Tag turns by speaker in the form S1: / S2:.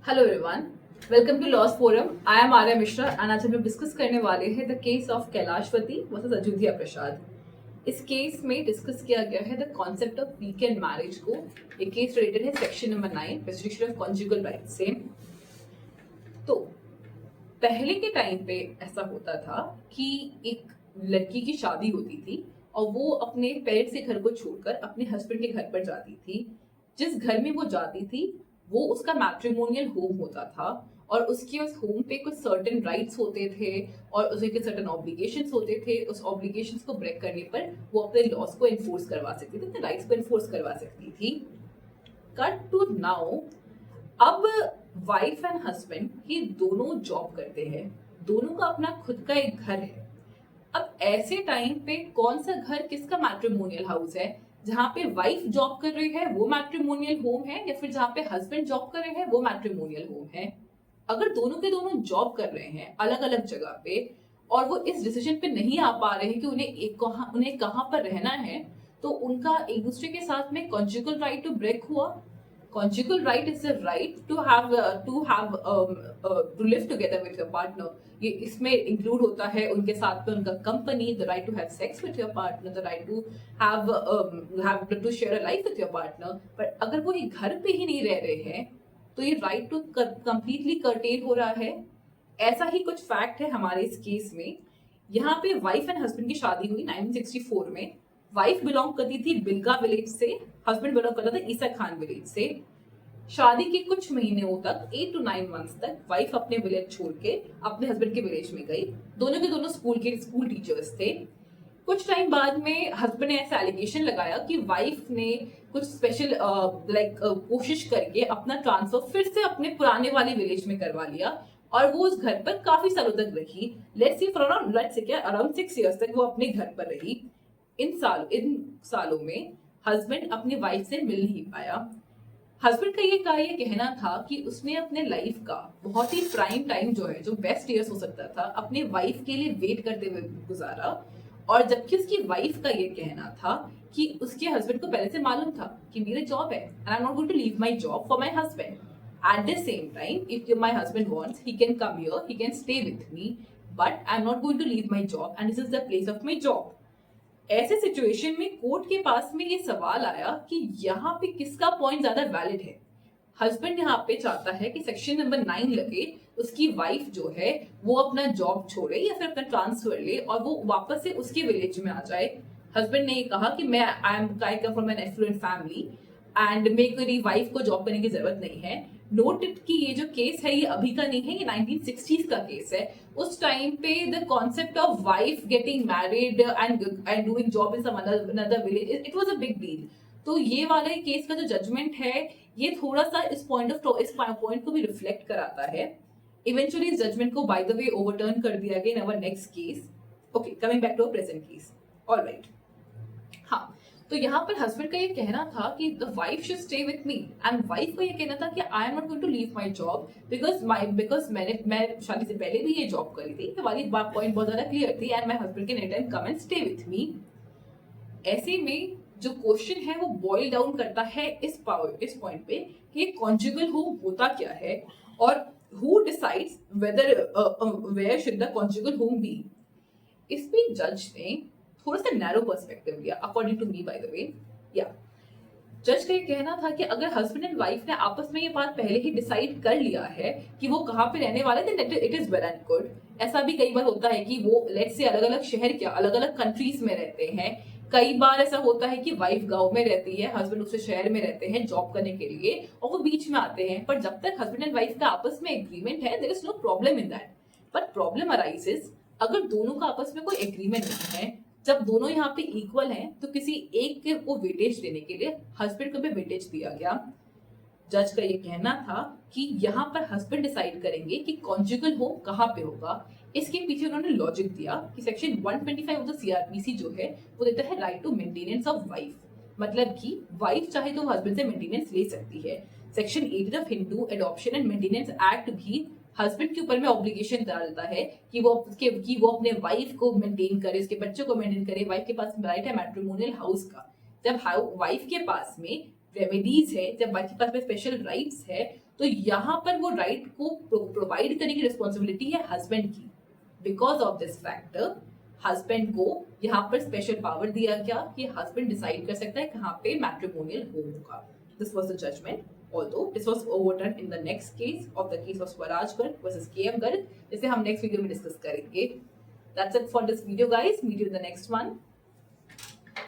S1: Hello everyone, welcome to laws forum. I am Arya Mishra and आज हम लोग डिस्कस करने वाले हैं the case of Kailashwati versus Ayodhya Prasad. इस केस में डिस्कस किया गया है the concept of weekend marriage को। ये केस रिलेटेड है section number 9 restriction of conjugal rights से। तो पहले के टाइम पे ऐसा होता था कि एक लड़की की शादी होती थी और वो अपने पेरेंट्स के घर को छोड़कर अपने हस्बैंड के घर पर जाती थी। जिस घर में वो जाती थी वो उसका मैट्रिमोनियल होम होता था और उसके उस होम पे कुछ सर्टेन राइट्स होते थे और उसके सर्टेन ऑब्लिगेशंस होते थे। उस ऑब्लिगेशंस को ब्रेक करने पर वो अपने लॉस को एनफोर्स करवा सकती थी, अपने राइट्स को एनफोर्स करवा सकती थी। कट टू नाउ, अब वाइफ एंड हस्बैंड ये दोनों जॉब करते हैं, दोनों का अपना खुद का एक घर है। अब ऐसे टाइम पे कौन सा घर किसका मैट्रिमोनियल हाउस है? जहां पे वाइफ जॉब कर रही है वो मैट्रिमोनियल होम है या फिर जहां पे हस्बैंड जॉब कर रहे हैं वो मैट्रिमोनियल होम है? अगर दोनों के दोनों जॉब कर रहे हैं अलग अलग जगह पे और वो इस डिसीजन पे नहीं आ पा रहे हैं कि उन्हें कहाँ पर रहना है, तो उनका एक दूसरे के साथ में कॉन्जुगल राइट टू ब्रेक हुआ। Conjugal right is the right to live together with your partner. ये इसमें इंक्लूड होता है उनके साथ में उनका company, the right to have sex with your partner, the right to have to share a life with your partner. पर अगर वो ये घर पे ही नहीं रह रहे हैं तो ये राइट टू कंप्लीटली कर्टेल हो रहा है। ऐसा ही कुछ फैक्ट है हमारे इस केस में। यहाँ पे वाइफ एंड हस्बैंड की शादी हुई 1964 में। वाइफ बिलोंग करती थी बिलगा विलेज से, हस्बैंड बिलोंग करता था ईसा खान विलेज से। शादी के कुछ महीनों तक 8 to 9 मंथ्स तक वाइफ अपने विलेज छोड़ के अपने हस्बैंड के विलेज में गई। दोनों के दोनों स्कूल टीचर्स थे। कुछ टाइम बाद में हस्बैंड ने ऐसा एलिगेशन लगाया कि वाइफ ने कुछ स्पेशल कोशिश करके अपना ट्रांसफर फिर से अपने पुराने वाले विलेज में करवा लिया और वो उस घर पर काफी सालों तक रही। लेट्स से अराउंड 6 इयर्स तक वो अपने घर पर रही। इन सालों में हस्बैंड अपनी वाइफ से मिल नहीं पाया। हस्बैंड का ये कहना था कि उसने अपने लाइफ का बहुत ही प्राइम टाइम जो है, जो बेस्ट ईयर्स हो सकता था, अपने वाइफ के लिए वेट करते हुए गुजारा। और जबकि उसकी वाइफ का ये कहना था कि उसके हस्बैंड को पहले से मालूम था कि मेरे जॉब है and I am not going to leave my job for my husband. At the same time if my husband wants he can come here, he can stay with me, but I am not going to leave my job and this is the place of my job. ऐसे situation में court के पास में ये सवाल आया कि यहाँ पे किसका पॉइंट ज्यादा वैलिड है। हस्बैंड यहाँ पे चाहता है कि सेक्शन नंबर 9 लगे, उसकी वाइफ जो है वो अपना जॉब छोड़े या फिर अपना ट्रांसफर ले और वो वापस से उसके विलेज में आ जाए। हस्बैंड ने ये कहा कि मैं I come from an affluent family and मेरी वाइफ को जॉब करने की जरूरत नहीं है। नोट इट कि ये जो केस है ये अभी का नहीं है, ये 1960s का केस है। उस टाइम पे the concept of wife getting married and doing job in some another village, it was a big deal. तो ये वाले केस का जो जजमेंट है ये थोड़ा सा इस पॉइंट को भी रिफ्लेक्ट कराता है। इवेंचुअली इस जजमेंट को बाय द वे ओवरटर्न कर दिया गया in our next case. Okay, coming back to present case. Alright, हाँ, तो यहाँ पर हस्बैंड का ये कहना था कि the wife should stay with me and wife का ये कहना था कि I am not going to leave my job because मैं शादी से पहले भी ये जॉब करी थी। तो वाली बात पॉइंट बहुत ज्यादा क्लियर थी and my husband can any time come and stay with मी। ऐसे में जो क्वेश्चन है वो बॉइल डाउन करता है इस पॉइंट पे कि कॉन्जुगल होम होता क्या है और who decides where should the conjugal home be. इस पे जज ने थोड़ा सा नैरो पर्सपेक्टिव लिया, according to me by the way. या जज का ये कहना था कि अगर हस्बैंड एंड वाइफ ने आपस में ये बात पहले ही डिसाइड कर लिया है कि वो कहाँ पे रहने वाले, then it is well and good. ऐसा भी कई बार होता है कि वो लेट्स से अलग अलग शहर के अलग अलग कंट्रीज में रहते हैं। कई बार ऐसा होता है कि वाइफ गांव में रहती है, हस्बैंड उससे शहर में रहते हैं जॉब करने के लिए और वो बीच में आते हैं। पर जब तक हस्बैंड एंड वाइफ का आपस में एग्रीमेंट है, there is no problem in that. But problem arises अगर दोनों का आपस में कोई एग्रीमेंट नहीं है। जब दोनों यहाँ पे इक्वल हैं तो किसी एक के को वेटेज देने के लिए हस्बैंड को भी वेटेज दिया गया। जज का ये कहना था कि यहाँ पर हस्बैंड डिसाइड करेंगे कि कॉन्जुगल होम कहाँ पे होगा। इसके पीछे उन्होंने लॉजिक दिया कि सेक्शन 125 ऑफ द सीआरपीसी जो है वो देता है right to maintenance of wife, मतलब कि वाइफ चाहे तो हस्बैंड से मेंटेनेंस ले सकती है। Section 8 of Hindu adoption and maintenance act भी हस्बैंड के ऊपर में ऑब्लिगेशन डालता है कि वो अपने वाइफ को मेंटेन करे, उसके बच्चों को मेंटेन करे। वाइफ के पास राइट है मैट्रिमोनियल हाउस का। जब वाइफ के पास में रेमेडीज है, जब वाइफ के पास में स्पेशल राइट्स है, तो यहाँ पर वो राइट को प्रोवाइड करने की रिस्पॉन्सिबिलिटी है हस्बैंड की। Because of this factor husband को यहाँ पर स्पेशल पावर दिया गया कि हस्बैंड डिसाइड कर सकता है कहाँ पे मैट्रिमोनियल होम होगा। This was the judgement, although this was overturned in the next case of the case of Swaraj Garg versus KM Garg, जिसे हम नेक्स्ट वीडियो में डिस्कस करेंगे। That's it for this video guys, meet you in the next one.